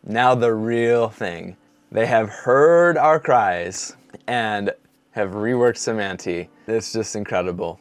Now the real thing. They have heard our cries and have reworked Cymanti. It's just incredible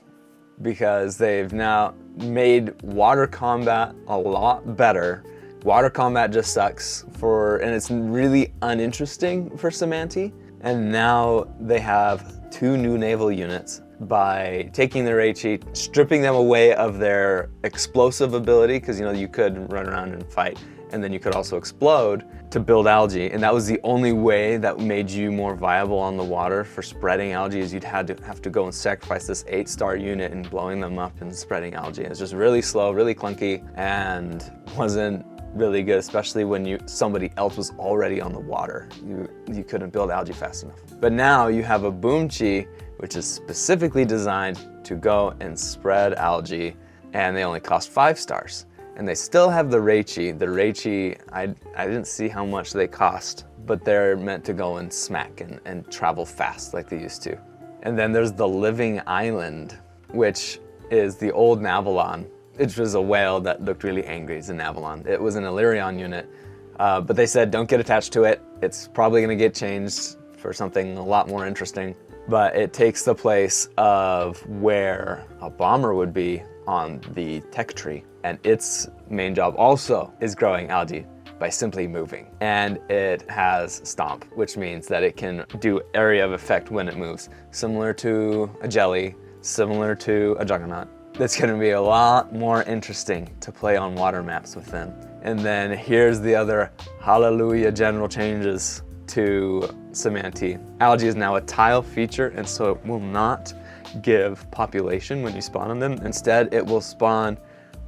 because they've now made water combat a lot better. Water combat just sucks and it's really uninteresting for Cymanti. And now they have 2 new naval units by taking their HE, stripping them away of their explosive ability, because you could run around and fight, and then you could also explode to build algae. And that was the only way that made you more viable on the water for spreading algae, is you'd have to go and sacrifice this 8-star unit and blowing them up and spreading algae. It's just really slow, really clunky, and wasn't really good, especially when somebody else was already on the water. You couldn't build algae fast enough. But now you have a boom chi, which is specifically designed to go and spread algae, and they only cost 5 stars. And they still have the reichi. The reichi, I didn't see how much they cost, but they're meant to go and smack and travel fast like they used to. And then there's the living island, which is the old Navalon. It was a whale that looked really angry. It's a Navalon. It was an Illyrion unit, but they said don't get attached to it. It's probably gonna get changed for something a lot more interesting. But it takes the place of where a bomber would be on the tech tree. And its main job also is growing algae by simply moving. And it has stomp, which means that it can do area of effect when it moves. Similar to a jelly, similar to a juggernaut. That's gonna be a lot more interesting to play on water maps with them. And then here's the other hallelujah general changes to Cymanti. Algae is now a tile feature, and so it will not give population when you spawn on them. Instead, it will spawn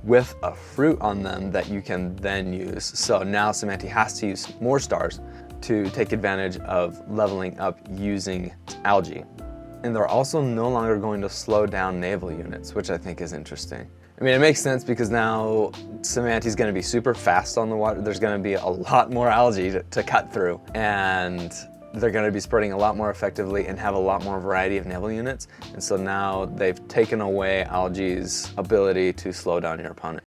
with a fruit on them that you can then use. So now Cymanti has to use more stars to take advantage of leveling up using algae. And they're also no longer going to slow down naval units, which I think is interesting. I mean, it makes sense because now Cymanti's gonna be super fast on the water. There's gonna be a lot more algae to cut through, and they're gonna be spreading a lot more effectively and have a lot more variety of naval units. And so now they've taken away algae's ability to slow down your opponent.